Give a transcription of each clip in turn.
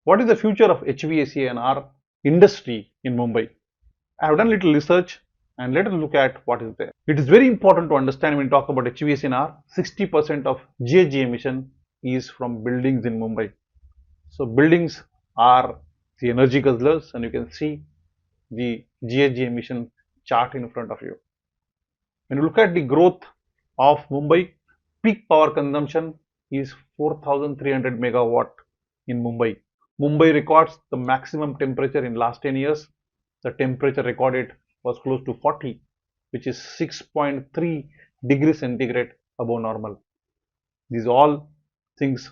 What is the future of HVAC and our industry in Mumbai? I have done a little research and let us look at what is there. It is very important to understand when we talk about HVAC and R, 60% of GHG emission is from buildings in Mumbai. So buildings are the energy guzzlers, and you can see the GHG emission chart in front of you. When you look at the growth of Mumbai, peak power consumption is 4,300 megawatt in Mumbai. Mumbai records the maximum temperature in last 10 years. The temperature recorded was close to 40, which is 6.3 degrees centigrade above normal. These all things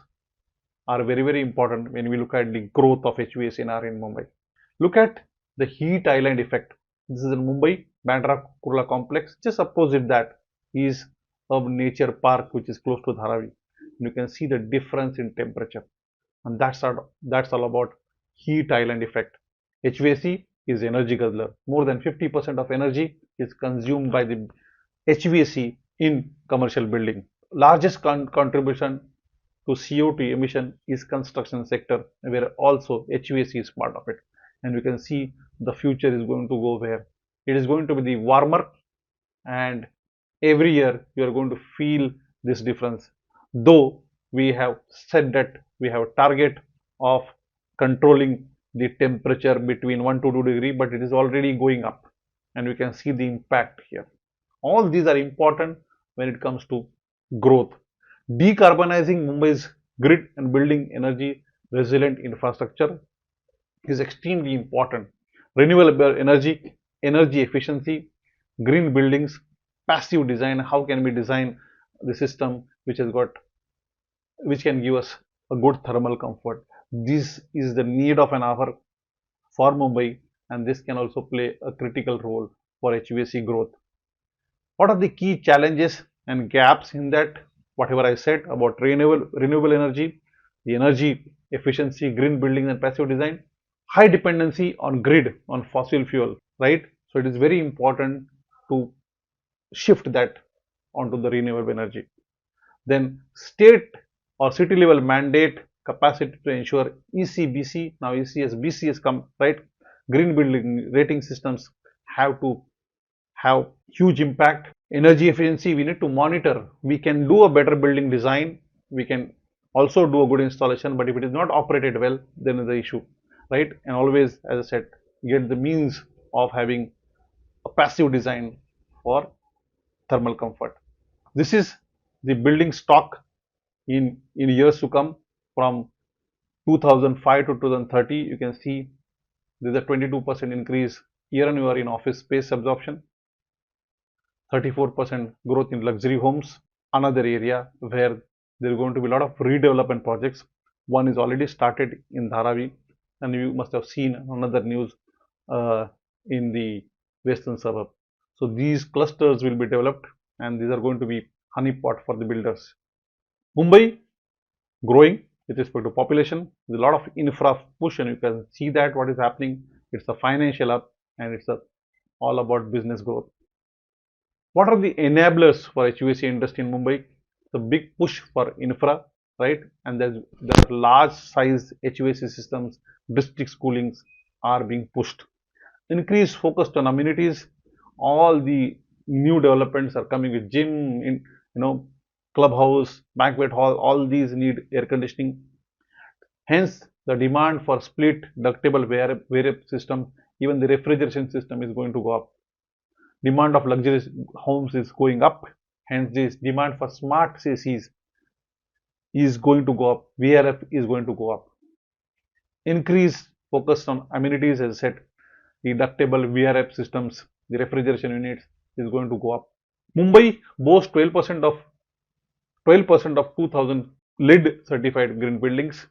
are very, very important when we look at the growth of HVAC&R in Mumbai. Look at the heat island effect. This is in Mumbai, Bandra Kurla complex. Just opposite that is a nature park which is close to Dharavi. You can see the difference in temperature, and that's all about heat island effect. HVAC is energy guzzler. More than 50% of energy is consumed by the HVAC in commercial building. Largest contribution to CO2 emission is construction sector, where also HVAC is part of it. And we can see the future is going to go where it is going to be the warmer, and every year you are going to feel this difference. Though we have said that we have a target of controlling the temperature between 1 to 2 degree, but it is already going up, and we can see the impact here. All these are important when it comes to growth. Decarbonizing Mumbai's grid and building energy resilient infrastructure is extremely important. Renewable energy, energy efficiency, green buildings, passive design. How can we design the system which can give us a good thermal comfort? This is the need of an hour for Mumbai, and this can also play a critical role for HVAC growth. What are the key challenges and gaps in that? Whatever I said about renewable energy, the energy efficiency, green buildings and passive design, high dependency on grid, on fossil fuel, right? So it is very important to shift that onto the renewable energy. Then state or city level mandate capacity to ensure ECBC, now ECS, has come, right? Green building rating systems have to have huge impact. Energy efficiency, we need to monitor. We can do a better building design, we can also do a good installation, but if it is not operated well, then is the issue, right? And always, as I said, get the means of having a passive design for thermal comfort. This is the building stock in years to come from 2005 to 2030. You can see there is a 22% increase year on year in office space absorption, 34% growth in luxury homes. Another area where there are going to be a lot of redevelopment projects. One is already started in Dharavi, and you must have seen another news in the western suburb. So these clusters will be developed, and these are going to be honeypot for the builders. Mumbai growing with respect to population, there's a lot of infra push, and you can see that what is happening. It's a financial up, and it's all about business growth. What are the enablers for HVAC industry in Mumbai? The big push for infra, right? And there are large size HVAC systems, district schoolings are being pushed. Increased focus on amenities. All the new developments are coming with gym, clubhouse, banquet hall. All these need air conditioning. Hence, the demand for split ductable variable system, even the refrigeration system is going to go up. Demand of luxury homes is going up. Hence, this demand for smart ACs is going to go up. VRF is going to go up. Increased focus on amenities, as I said, the ductable VRF systems, the refrigeration units is going to go up. Mumbai boasts 12% of 2,000 LEED certified green buildings,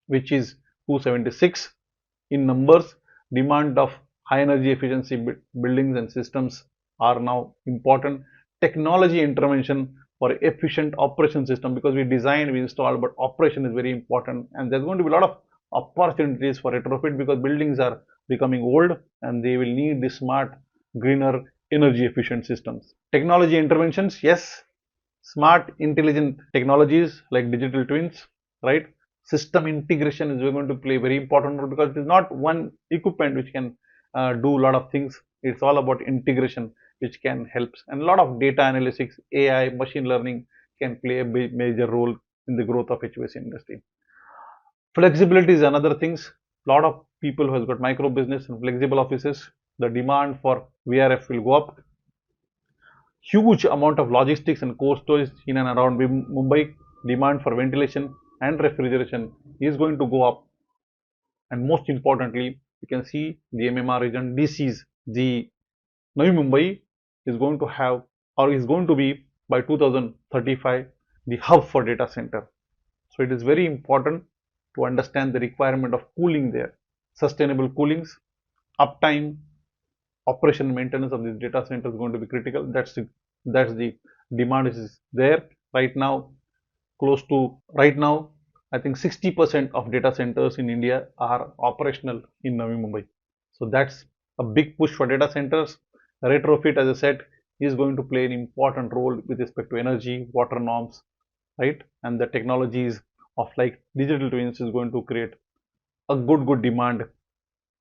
which is 276 in numbers. Demand of high energy efficiency buildings and systems are now important. Technology intervention for efficient operation system, because we design, we install, but operation is very important, and there's going to be a lot of opportunities for retrofit because buildings are becoming old and they will need the smart, greener, energy efficient systems. Technology interventions, yes, smart intelligent technologies like digital twins, right? system integration is going to play a very important role, because it is not one equipment which can do a lot of things. It's all about integration which can help, and a lot of data analytics, AI, machine learning can play a major role in the growth of HVAC industry. Flexibility is another things. A lot of people who has got micro business and flexible offices, the demand for VRF will go up. Huge amount of logistics and cold storage in and around Mumbai. Demand for ventilation and refrigeration is going to go up. And most importantly, you can see the MMR region, DCs, the Navi Mumbai is going to have, or is going to be by 2035, the hub for data center. So it is very important to understand the requirement of cooling there. Sustainable coolings, uptime, operation maintenance of this data center is going to be critical. That's the demand is there right now. Right now, I think 60% of data centers in India are operational in Navi Mumbai. So that's a big push for data centers. Retrofit, as I said, is going to play an important role with respect to energy, water norms, right? And the technologies of like digital twins is going to create a good demand.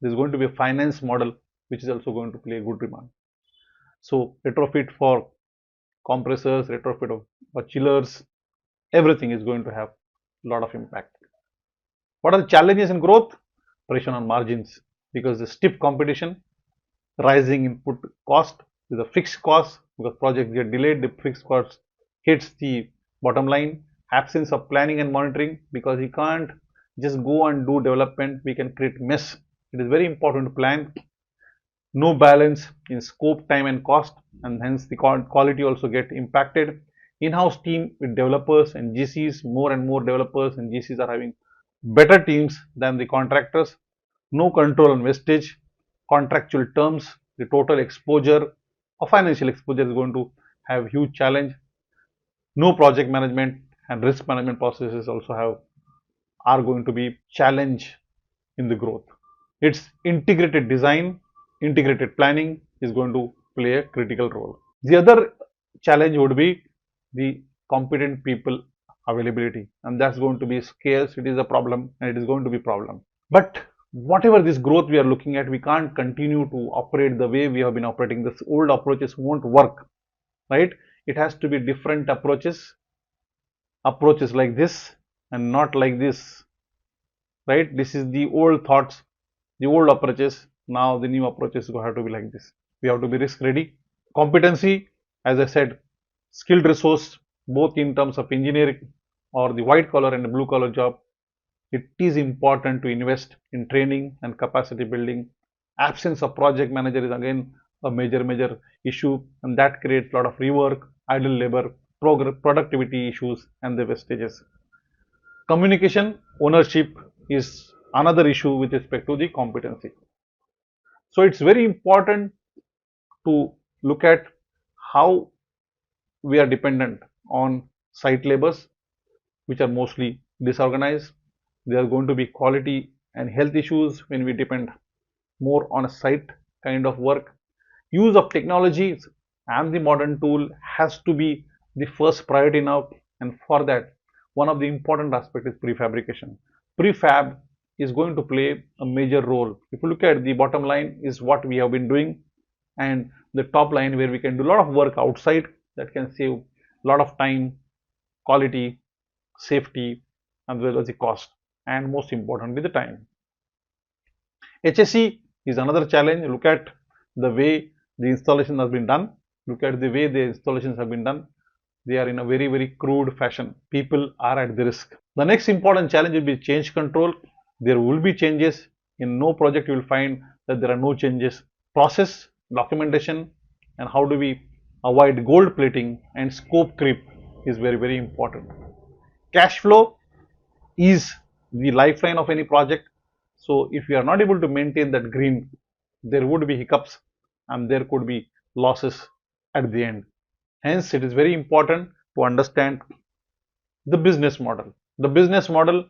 There's going to be a finance model which is also going to play a good demand. So retrofit for compressors, retrofit of chillers, everything is going to have a lot of impact. What are the challenges in growth? Pressure on margins, because the stiff competition, rising input cost is a fixed cost, because projects get delayed, the fixed cost hits the bottom line. Absence of planning and monitoring, because you can't just go and do development, we can create mess. It is very important to plan. No balance in scope, time and cost, and hence the quality also get impacted. In-house team with developers and GCs, more and more developers and GCs are having better teams than the contractors. No control on wastage, contractual terms, the total exposure or financial exposure is going to have huge challenge. No project management and risk management processes also are going to be challenge in the growth. Its integrated design, integrated planning is going to play a critical role. The other challenge would be the competent people availability, and that's going to be scarce. It is a problem, and it is going to be a problem. But whatever this growth we are looking at, we can't continue to operate the way we have been operating. This old approaches won't work, right? It has to be different approaches like this and not like this, right? This is the old thoughts, the old approaches. Now the new approaches have to be like this. We have to be risk ready. Competency, as I said, skilled resource, both in terms of engineering or the white collar and the blue collar job. It is important to invest in training and capacity building. Absence of project manager is again a major issue, and that creates a lot of rework, idle labor, productivity issues, and the wastages. Communication, ownership is another issue with respect to the competency. So it's very important to look at how we are dependent on site labors, which are mostly disorganized. There are going to be quality and health issues when we depend more on a site kind of work. Use of technologies and the modern tool has to be the first priority now, and for that, one of the important aspects is prefabrication. Prefab is going to play a major role. If you look at the bottom line is what we have been doing, and the top line where we can do a lot of work outside that can save a lot of time, quality, safety, as well as the cost, and most importantly the time. HSE is another challenge. Look at the way the installation has been done. Look at the way the installations have been done. They are in a very crude fashion. People are at the risk. The next important challenge will be change control. There will be changes. In no project you will find that there are no changes. Process, documentation, and how do we avoid gold plating and scope creep is very important. Cash flow is the lifeline of any project. So if we are not able to maintain that green, there would be hiccups and there could be losses at the end. Hence, it is very important to understand the business model. The business model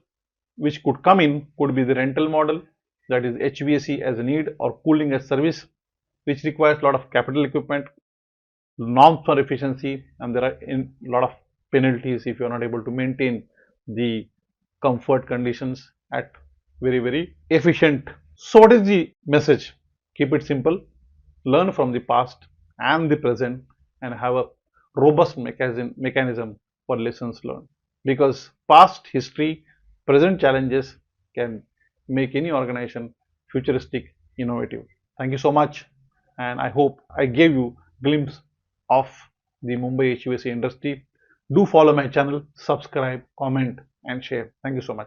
which could come in could be the rental model, that is HVAC as a need or cooling as service, which requires a lot of capital equipment, norms for efficiency, and there are a lot of penalties if you are not able to maintain the comfort conditions at very efficient. So what is the message? Keep it simple, learn from the past and the present, and have a robust mechanism for lessons learned, because past history, present challenges can make any organization futuristic, innovative. Thank you so much, and I hope I gave you glimpse of the Mumbai HVAC industry. Do follow my channel, subscribe, comment and share. Thank you so much.